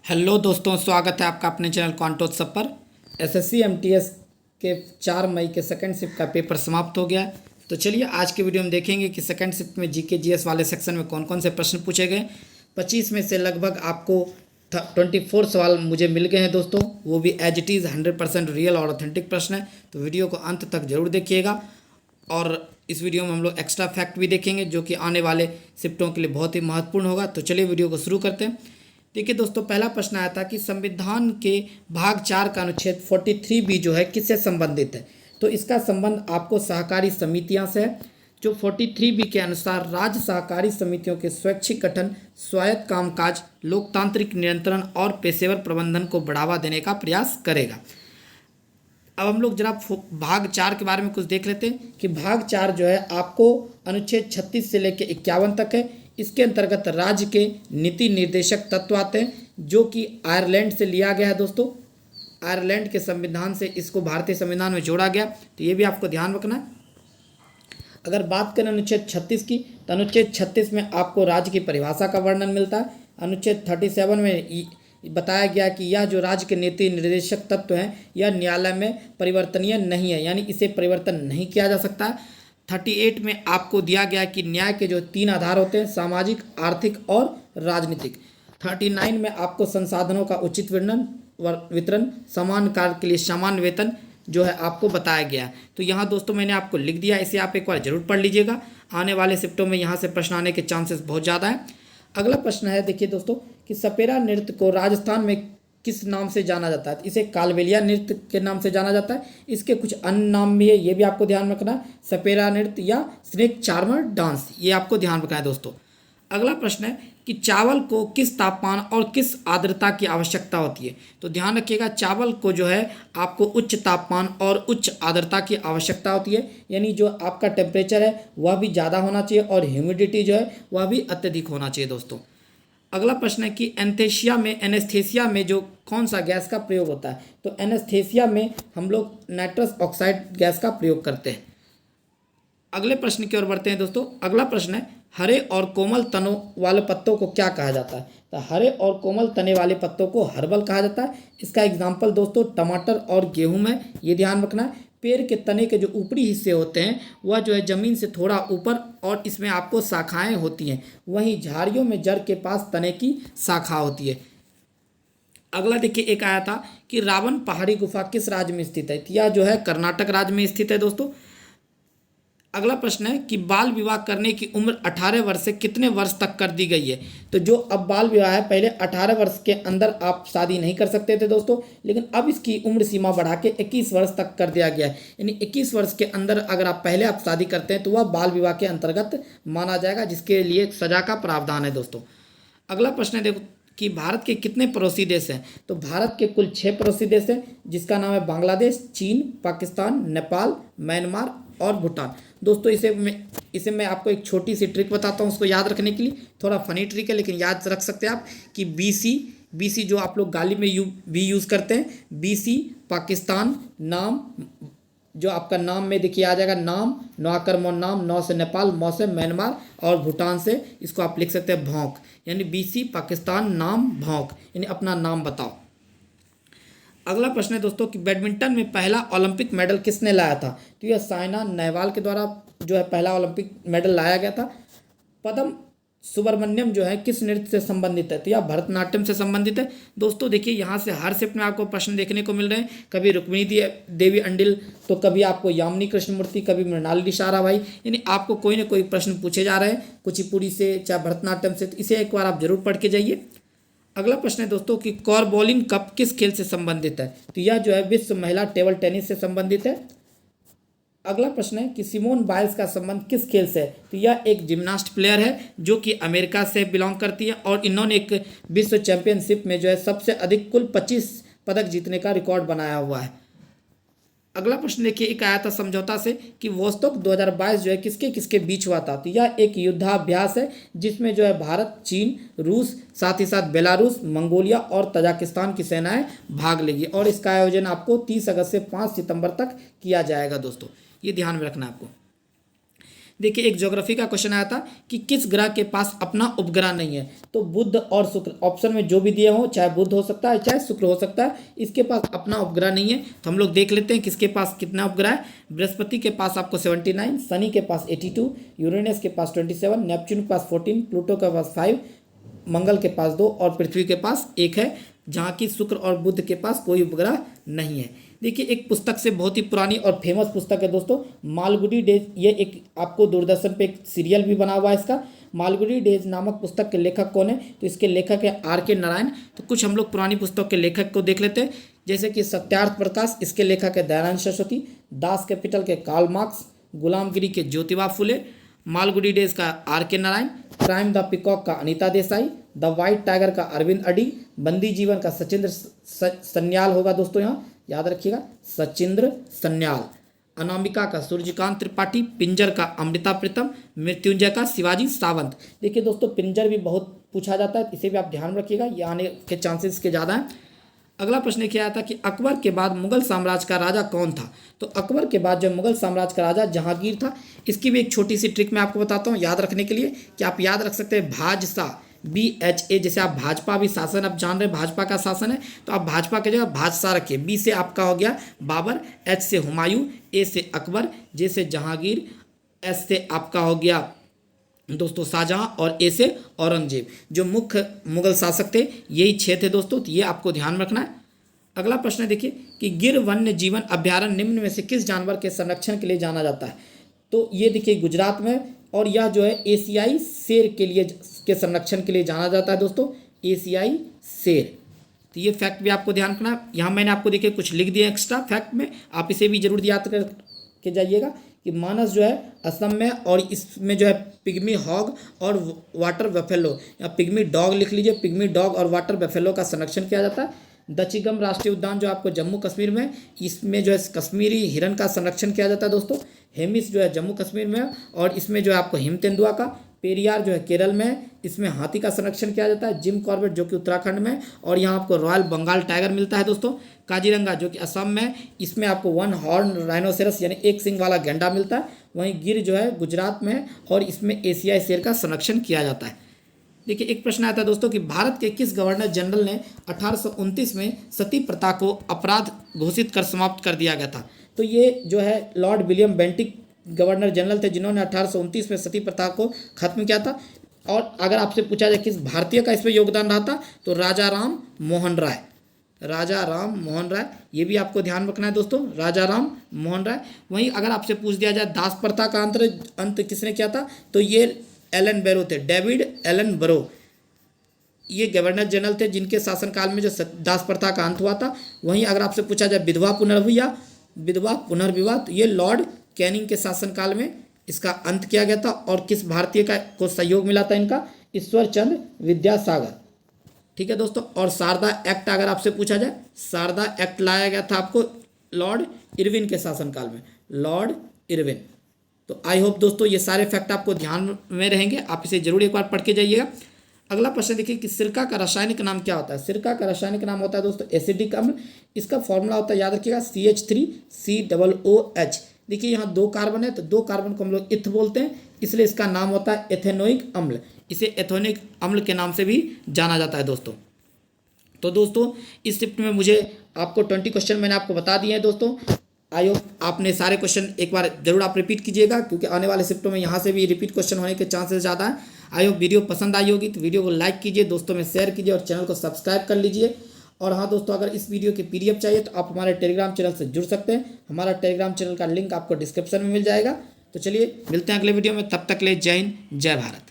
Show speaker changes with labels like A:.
A: Hello दोस्तों, स्वागत है आपका अपने चैनल क्वांटोत्सव पर। एसएससी एमटीएस के 4 मई के सेकंड शिफ्ट का पेपर समाप्त हो गया है। तो चलिए आज की वीडियो में देखेंगे कि सेकंड शिफ्ट में जीके जीएस वाले सेक्शन में कौन कौन से प्रश्न पूछे गए। 25 में से लगभग आपको 24 सवाल मुझे मिल गए हैं दोस्तों, वो भी एज इट इज़ 100% रियल और ऑथेंटिक प्रश्न है। तो वीडियो को अंत तक जरूर देखिएगा। और इस वीडियो में हम लोग एक्स्ट्रा फैक्ट भी देखेंगे जो कि आने वाले शिफ्टों के लिए बहुत ही महत्वपूर्ण होगा। तो चलिए वीडियो को शुरू करते हैं। देखिए दोस्तों, पहला प्रश्न आया था कि संविधान के भाग 4 का अनुच्छेद 43B जो है किससे संबंधित है। तो इसका संबंध आपको सहकारी समितियां से है। जो 43B के अनुसार राज्य सहकारी समितियों के स्वैच्छिक गठन, स्वायत्त कामकाज, लोकतांत्रिक नियंत्रण और पेशेवर प्रबंधन को बढ़ावा देने का प्रयास करेगा। अब हम लोग जरा भाग 4 के बारे में कुछ देख लेते हैं कि भाग 4 जो है आपको अनुच्छेद 36 से लेकर 51 तक है। इसके अंतर्गत राज्य के नीति निर्देशक तत्व आते हैं जो कि आयरलैंड से लिया गया है दोस्तों। आयरलैंड के संविधान से इसको भारतीय संविधान में जोड़ा गया, तो ये भी आपको ध्यान रखना है। अगर बात करें अनुच्छेद 36 की, तो अनुच्छेद 36 में आपको राज्य की परिभाषा का वर्णन मिलता है। अनुच्छेद 37 में बताया गया कि यह जो राज्य के नीति निर्देशक तत्व हैं यह न्यायालय में परिवर्तनीय नहीं है, यानी इसे परिवर्तन नहीं किया जा सकता है। 38 में आपको दिया गया कि न्याय के जो 3 आधार होते हैं, सामाजिक, आर्थिक और राजनीतिक। 39 में आपको संसाधनों का उचित वितरण, समान कार्य के लिए समान वेतन जो है आपको बताया गया है। तो यहाँ दोस्तों मैंने आपको लिख दिया, इसे आप एक बार जरूर पढ़ लीजिएगा। आने वाले शिफ्टों में यहाँ से प्रश्न आने के चांसेस बहुत ज़्यादा हैं। अगला प्रश्न है, देखिए दोस्तों, कि सपेरा नृत्य को राजस्थान में किस नाम से जाना जाता है। इसे कालबेलिया नृत्य के नाम से जाना जाता है। इसके कुछ अन्य नाम भी है, ये भी आपको ध्यान रखना है। सपेरा नृत्य या स्नेक चार्मर डांस, ये आपको ध्यान रखना है दोस्तों। अगला प्रश्न है कि चावल को किस तापमान और किस आर्द्रता की आवश्यकता होती है। तो ध्यान रखिएगा, चावल को जो है आपको उच्च तापमान और उच्च आर्द्रता की आवश्यकता होती है, यानी जो आपका टेम्परेचर है वह भी ज़्यादा होना चाहिए और ह्यूमिडिटी जो है वह भी अत्यधिक होना चाहिए दोस्तों। अगला प्रश्न है कि एनेस्थेसिया में जो कौन सा गैस का प्रयोग होता है। तो एनेस्थेसिया में हम लोग नाइट्रस ऑक्साइड गैस का प्रयोग करते हैं। अगले प्रश्न की ओर बढ़ते हैं दोस्तों। अगला प्रश्न है, हरे और कोमल तनों वाले पत्तों को क्या कहा जाता है। तो हरे और कोमल तने वाले पत्तों को हर्बल कहा जाता है। इसका एग्जाम्पल दोस्तों टमाटर और गेहूं है, ये ध्यान रखना है। पेड़ के तने के जो ऊपरी हिस्से होते हैं वह जो है ज़मीन से थोड़ा ऊपर और इसमें आपको शाखाएं होती हैं। वहीं झाड़ियों में जड़ के पास तने की शाखा होती है। अगला देखिए, एक आया था कि रावण पहाड़ी गुफा किस राज्य में स्थित है। यह जो है कर्नाटक राज्य में स्थित है दोस्तों। अगला प्रश्न है कि बाल विवाह करने की उम्र 18 वर्ष से कितने वर्ष तक कर दी गई है। तो जो अब बाल विवाह है, पहले 18 वर्ष के अंदर आप शादी नहीं कर सकते थे दोस्तों, लेकिन अब इसकी उम्र सीमा बढ़ा के 21 वर्ष तक कर दिया गया है। यानी 21 वर्ष के अंदर अगर आप पहले आप शादी करते हैं तो वह बाल विवाह के अंतर्गत माना जाएगा, जिसके लिए सजा का प्रावधान है दोस्तों। अगला प्रश्न है देखो कि भारत के कितने पड़ोसी देश हैं। तो भारत के कुल 6 पड़ोसी देश हैं, जिसका नाम है बांग्लादेश, चीन, पाकिस्तान, नेपाल, म्यांमार और भूटान। दोस्तों इसे मैं आपको एक छोटी सी ट्रिक बताता हूँ उसको याद रखने के लिए। थोड़ा फनी ट्रिक है लेकिन याद रख सकते हैं आप कि बीसी जो आप लोग गाली में भी यूज़ करते हैं। बीसी पाकिस्तान, नाम जो आपका नाम में देखिए आ जाएगा, नाम, नौकर मो नाम, नौ से नेपाल, मौ से म्यांमार और भूटान से इसको आप लिख सकते हैं भौंक। यानी बीसी पाकिस्तान, नाम, भौंक, यानी अपना नाम बताओ। अगला प्रश्न है दोस्तों कि बैडमिंटन में पहला ओलंपिक मेडल किसने लाया था। तो यह साइना नेहवाल के द्वारा जो है पहला ओलंपिक मेडल लाया गया था। पद्म सुब्रमण्यम जो है किस नृत्य से संबंधित है। तो यह भरतनाट्यम से संबंधित है दोस्तों। देखिए यहाँ से हर शिफ्ट में आपको प्रश्न देखने को मिल रहे हैं, कभी रुक्मिणी देवी अंडिल, तो कभी आपको यामिनी कृष्णमूर्ति, कभी मृणालिनी साराभाई, यानी आपको कोई ना कोई प्रश्न पूछे जा रहे हैं कुचिपुड़ी से चाहे भरतनाट्यम से। तो इसे एक बार आप जरूर पढ़ के जाइए। अगला प्रश्न है दोस्तों कि कॉर्बोलिन कप किस खेल से संबंधित है। तो यह जो है विश्व महिला टेबल टेनिस से संबंधित है। अगला प्रश्न है कि सिमोन बाइल्स का संबंध किस खेल से है। तो यह एक जिम्नास्ट प्लेयर है जो कि अमेरिका से बिलोंग करती है और इन्होंने एक विश्व चैंपियनशिप में जो है सबसे अधिक कुल 25 पदक जीतने का रिकॉर्ड बनाया हुआ है। अगला प्रश्न देखिए, एक आया था समझौता से कि वोस्तोक 2022 जो है किसके किसके बीच हुआ था। तो यह एक युद्धाभ्यास है जिसमें जो है भारत, चीन, रूस, साथ ही साथ बेलारूस, मंगोलिया और तजाकिस्तान की सेनाएं भाग लेगी और इसका आयोजन आपको 30 अगस्त से 5 सितंबर तक किया जाएगा दोस्तों, ये ध्यान में रखना आपको। देखिए एक ज्योग्राफी का क्वेश्चन आया था कि किस ग्रह के पास अपना उपग्रह नहीं है, तो बुध और शुक्र ऑप्शन में जो भी दिए हो, चाहे बुध हो सकता है चाहे शुक्र हो सकता है, इसके पास अपना उपग्रह नहीं है। तो हम लोग देख लेते हैं किसके पास कितना उपग्रह है। बृहस्पति के पास आपको 79, शनि के पास 82, यूरेनस के पास 27, नेपच्यून के पास 14, प्लूटो के पास 5, मंगल के पास 2 और पृथ्वी के पास 1 है, जहाँ की शुक्र और बुध के पास कोई उपग्रह नहीं है। देखिए एक पुस्तक से बहुत ही पुरानी और फेमस पुस्तक है दोस्तों, मालगुडी डेज। ये एक आपको दूरदर्शन पे एक सीरियल भी बना हुआ है इसका। मालगुडी डेज नामक पुस्तक के लेखक कौन है, तो इसके लेखक है R.K. नारायण। तो कुछ हम लोग पुरानी पुस्तक के लेखक को देख लेते हैं, जैसे कि सत्यार्थ प्रकाश, इसके लेखक है दयानंद सरस्वती, दास कैपिटल के कार्ल मार्क्स, गुलामगिरी के ज्योतिबा फुले, मालगुडी डेज का R.K. Narayan, crime the peacock का Anita Desai, the white tiger का अरविंद अडी, बंदी जीवन का सचिंद्र सन्याल होगा दोस्तों, यहाँ याद रखिएगा सचिंद्र सन्याल, अनामिका का सूर्यकांत त्रिपाठी, पिंजर का अमृता प्रीतम, मृत्युंजय का शिवाजी सावंत। देखिए दोस्तों पिंजर भी बहुत पूछा जाता है, इसे भी आप ध्यान रखिएगा, ये आने के चांसेस के ज़्यादा हैं। अगला प्रश्न क्या आया था कि अकबर के बाद मुगल साम्राज्य का राजा कौन था, तो अकबर के बाद जो मुगल साम्राज्य का राजा जहांगीर था। इसकी भी एक छोटी सी ट्रिक मैं आपको बताता हूँ याद रखने के लिए, कि आप याद रख सकते हैं भाजसा, BHA, जैसे आप भाजपा भी शासन आप जान रहे हैं भाजपा का शासन है, तो आप भाजपा की जगह भाजसा रखिए। B से आपका हो गया बाबर, H से हुमायूं, A से अकबर, J से जहांगीर, S से आपका हो गया दोस्तों शाहजहां और A से औरंगजेब। जो मुख्य मुगल शासक थे यही 6 थे दोस्तों, तो ये आपको ध्यान रखना है। अगला प्रश्न देखिए कि गिर वन्य जीवन अभ्यारण्य निम्न में से किस जानवर के संरक्षण के लिए जाना जाता है, तो ये देखिए गुजरात में, और यह जो है एशियाई शेर के लिए के संरक्षण के लिए जाना जाता है दोस्तों, एशियाई शेर। तो ये फैक्ट भी आपको ध्यान रखना है। यहाँ मैंने आपको देखिए कुछ लिख दिया एक्स्ट्रा फैक्ट में, आप इसे भी जरूर याद करके जाइएगा कि मानस जो है असम में, और इसमें जो है पिग्मी हॉग और वाटर बफेलो, या पिग्मी डॉग लिख लीजिए, पिग्मी डॉग और वाटर बफेलो का संरक्षण किया जाता है। दचिगम राष्ट्रीय उद्यान जो आपको जम्मू कश्मीर में, इसमें जो है कश्मीरी हिरन का संरक्षण किया जाता है दोस्तों। हेमिस जो है जम्मू कश्मीर में, और इसमें जो है आपको हिम तेंदुआ का। पेरियार जो है केरल में, इसमें हाथी का संरक्षण किया जाता है। जिम कॉर्बेट जो कि उत्तराखंड में, और यहाँ आपको रॉयल बंगाल टाइगर मिलता है दोस्तों। काजीरंगा जो कि असम में, इसमें आपको 1 हॉर्न राइनोसेरस यानी 1 सींग वाला गैंडा मिलता है। वहीं गिर जो है गुजरात में, और इसमें एशियाई शेर का संरक्षण किया जाता है। देखिए एक प्रश्न आया था दोस्तों कि भारत के किस गवर्नर जनरल ने 1829 में सती प्रथा को अपराध घोषित कर समाप्त कर दिया गया था, तो ये जो है Lord William Bentinck governor general थे, जिन्होंने 1829 में सती प्रथा को खत्म किया था। और अगर आपसे पूछा जाए किस भारतीय का इसमें योगदान रहा था, तो राजा राम मोहन राय, राजा राम मोहन राय, ये भी आपको ध्यान रखना है दोस्तों, राजा राम मोहन राय। वहीं अगर आपसे पूछ दिया जाए दास प्रथा का अंत किसने किया था, तो ये एलन बैरो थे, डेविड एलन बैरो, ये गवर्नर जनरल थे जिनके शासनकाल में जो दास प्रथा का अंत हुआ था। वहीं अगर आपसे पूछा जाए विधवा पुनर्विवाह, तो ये लॉर्ड कैनिंग के शासनकाल में इसका अंत किया गया था। और किस भारतीय को सहयोग मिला था इनका, ईश्वर चंद्र विद्यासागर। ठीक है दोस्तों। और शारदा एक्ट अगर आपसे पूछा जाए, शारदा एक्ट लाया गया था आपको लॉर्ड इरविन के शासनकाल में, लॉर्ड इरविन। तो आई होप दोस्तों ये सारे फैक्ट आपको ध्यान में रहेंगे, आप इसे जरूर एक बार पढ़ के जाइएगा। अगला प्रश्न देखिए कि सिरका का रासायनिक नाम क्या होता है। सिरका का रासायनिक नाम होता है दोस्तों एसिडिक अम्ल। इसका फॉर्मूला होता है, याद रखिएगा, CH3COOH। देखिए यहाँ 2 कार्बन है, तो 2 कार्बन को हम लोग इथ बोलते हैं, इसलिए इसका नाम होता है एथेनोइक अम्ल। इसे एथेनोइक अम्ल के नाम से भी जाना जाता है दोस्तों। तो दोस्तों इस शिफ्ट में मुझे आपको 20 क्वेश्चन मैंने आपको बता दिए हैं दोस्तों। आई होप आपने सारे क्वेश्चन एक बार जरूर आप रिपीट कीजिएगा, क्योंकि आने वाले शिफ्टों में यहाँ से भी रिपीट क्वेश्चन होने के चांसेस ज़्यादा हैं। आई होप वीडियो पसंद आई होगी, तो वीडियो को लाइक कीजिए, दोस्तों में शेयर कीजिए, और चैनल को सब्सक्राइब कर लीजिए। और हाँ दोस्तों, अगर इस वीडियो की PDF चाहिए तो आप हमारे टेलीग्राम चैनल से जुड़ सकते हैं। हमारा टेलीग्राम चैनल का लिंक आपको डिस्क्रिप्शन में मिल जाएगा। तो चलिए मिलते हैं अगले वीडियो में, तब तक ले जय हिंद, जय भारत।